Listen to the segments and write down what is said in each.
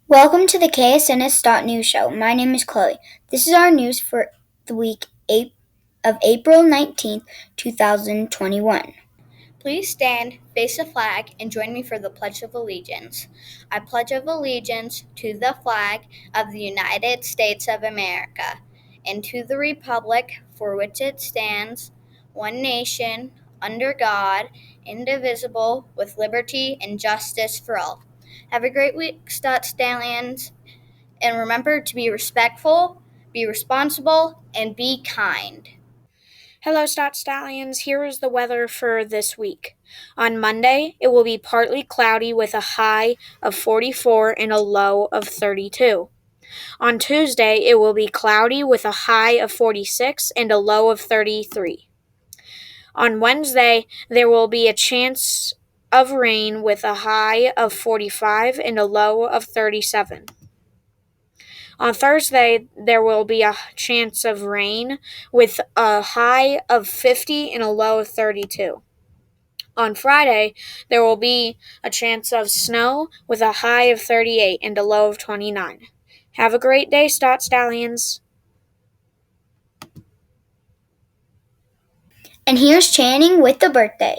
Welcome to the KSNS News Show. My name is Chloe. This is our news for the week of April 19th, 2021. Please stand, face the flag, and join me for the Pledge of Allegiance. I pledge of allegiance to the flag of the United States of America and to the republic for which it stands, one nation, under God, indivisible, with liberty and justice for all. Have a great week, Stallions, and remember to be respectful, be responsible, and be kind. Hello, Stallions. Here is the weather for this week. On Monday, it will be partly cloudy with a high of 44 and a low of 32. On Tuesday, it will be cloudy with a high of 46 and a low of 33. On Wednesday, there will be a chance of rain with a high of 45 and a low of 37. On Thursday, there will be a chance of rain with a high of 50 and a low of 32. On Friday, there will be a chance of snow with a high of 38 and a low of 29. Have a great day, Stallions. And here's Channing with the birthday.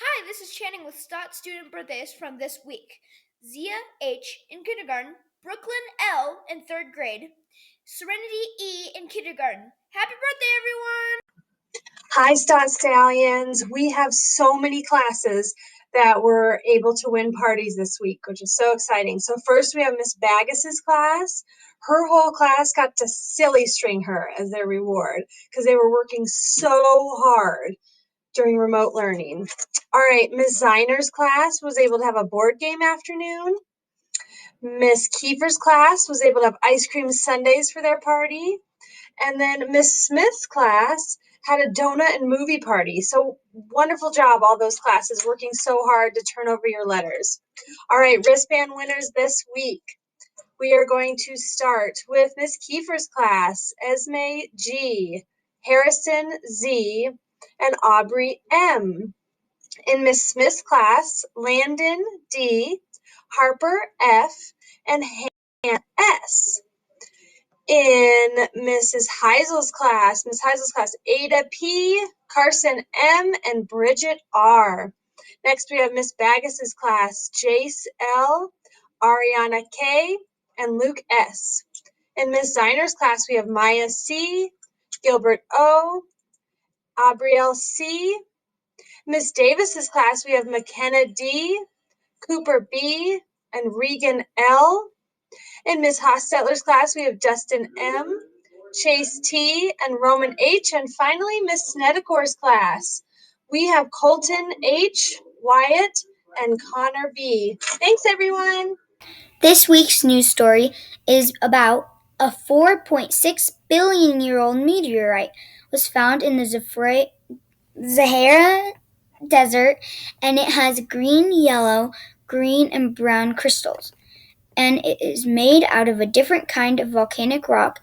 Hi, this is Channing with student birthdays from this week. Zia H. in kindergarten, Brooklyn L. in 3rd grade, Serenity E. in kindergarten. Happy birthday, everyone! Hi, Stallions. We have so many classes that were able to win parties this week, which is so exciting. So first we have Miss Baggis's class. Her whole class got to silly string her as their reward because they were working so hard during remote learning. All right, Miss Zeiner's class was able to have a board game afternoon. Miss Kiefer's class was able to have ice cream sundaes for their party. And then Miss Smith's class had a donut and movie party. So wonderful job, all those classes, working so hard to turn over your letters. All right, wristband winners this week. We are going to start with Miss Kiefer's class, Esme G, Harrison Z, and Aubrey M. In Miss Smith's class, Landon D, Harper F, and Hannah S. In Mrs. Heisel's class, Ada P, Carson M, and Bridget R. Next, we have Miss Baggis's class, Jace L, Ariana K, and Luke S. In Miss Zeiner's class, we have Maya C, Gilbert O, Abrielle C. Miss Davis's class, we have McKenna D, Cooper B, and Regan L. In Miss Hostetler's class, we have Dustin M, Chase T, and Roman H. And finally, Miss Snedecor's class, we have Colton H, Wyatt, and Connor B. Thanks, everyone. This week's news story is about a 4.6 billion year old meteorite was found in the Sahara Desert, and it has green, yellow, green, and brown crystals. And it is made out of a different kind of volcanic rock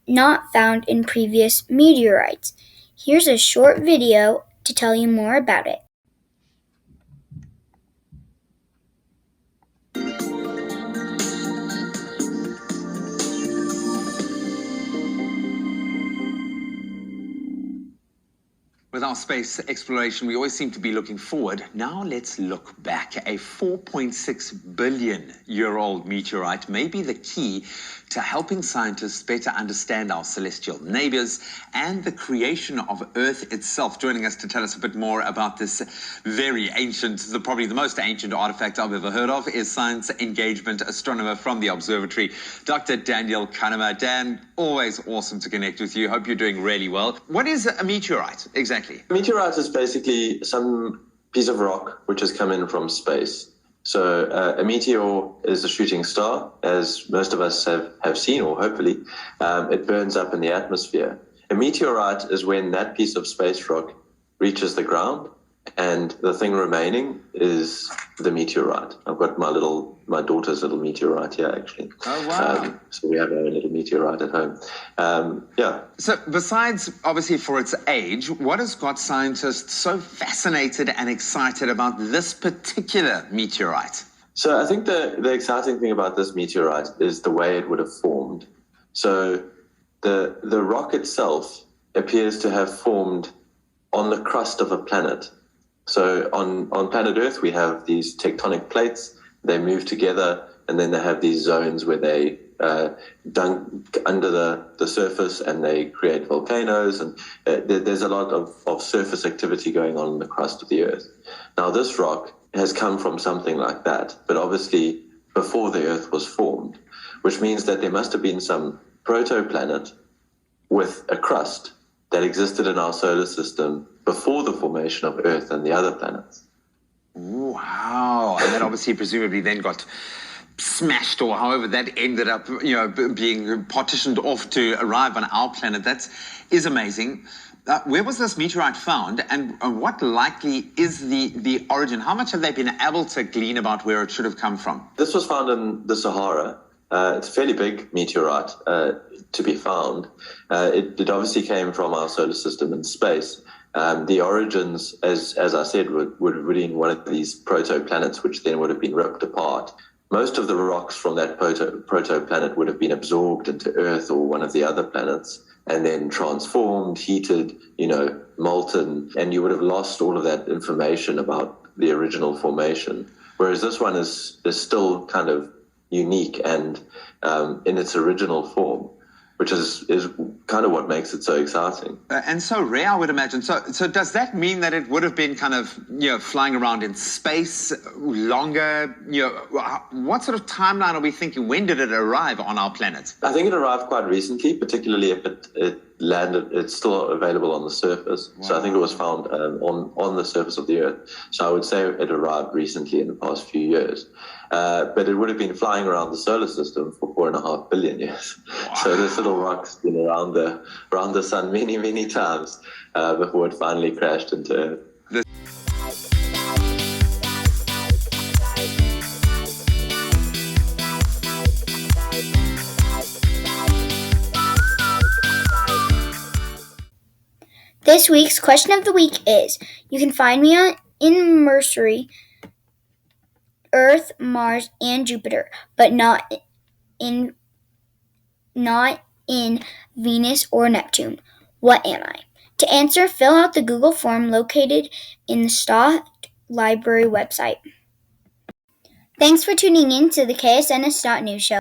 not found in previous meteorites. Here's a short video to tell you more about it. With our space exploration, we always seem to be looking forward. Now let's look back. A 4.6 billion year old meteorite may be the key to helping scientists better understand our celestial neighbors and the creation of Earth itself. Joining us to tell us a bit more about this very ancient, probably the most ancient artifact I've ever heard of, is science engagement astronomer from the observatory, Dr. Daniel Kahnemer. Dan, always awesome to connect with you. Hope you're doing really well. What is a meteorite exactly? A meteorite is basically some piece of rock which has come in from space. So a meteor is a shooting star, as most of us have seen, or hopefully. It burns up in the atmosphere. A meteorite is when that piece of space rock reaches the ground, and the thing remaining is the meteorite. I've got my daughter's little meteorite here, actually. Oh, wow. So we have our own little meteorite at home. Yeah. So besides, obviously, for its age, what has got scientists so fascinated and excited about this particular meteorite? So I think the exciting thing about this meteorite is the way it would have formed. So the rock itself appears to have formed on the crust of a planet. So on planet Earth, we have these tectonic plates. They move together, and then they have these zones where they dunk under the surface, and they create volcanoes. And there's a lot of surface activity going on in the crust of the Earth. Now, this rock has come from something like that, but obviously before the Earth was formed, which means that there must have been some protoplanet with a crust that existed in our solar system before the formation of Earth and the other planets. Wow. And that obviously presumably then got smashed, or however that ended up, being partitioned off to arrive on our planet. That is amazing. Where was this meteorite found, and what likely is the origin? How much have they been able to glean about where it should have come from? This was found in the Sahara. It's a fairly big meteorite to be found. It obviously came from our solar system in space. The origins, as I said, would have been one of these protoplanets, which then would have been ripped apart. Most of the rocks from that protoplanet would have been absorbed into Earth or one of the other planets, and then transformed, heated, molten, and you would have lost all of that information about the original formation. Whereas this one is still kind of unique and in its original form, which is kind of what makes it so exciting. And so rare, I would imagine. So does that mean that it would have been kind of, flying around in space longer? What sort of timeline are we thinking? When did it arrive on our planet? I think it arrived quite recently, particularly if it landed, it's still available on the surface. Wow. So I think it was found on the surface of the Earth. So I would say it arrived recently in the past few years. But it would have been flying around the solar system for 4.5 billion years. Wow. So this little rock's been around the sun many, many times before it finally crashed into Earth. This week's question of the week is: you can find me in Mercury, Earth, Mars, and Jupiter, but not in Venus or Neptune. What am I? To answer, fill out the Google form located in the Stott Library website. Thanks for tuning in to the KSNS News Show.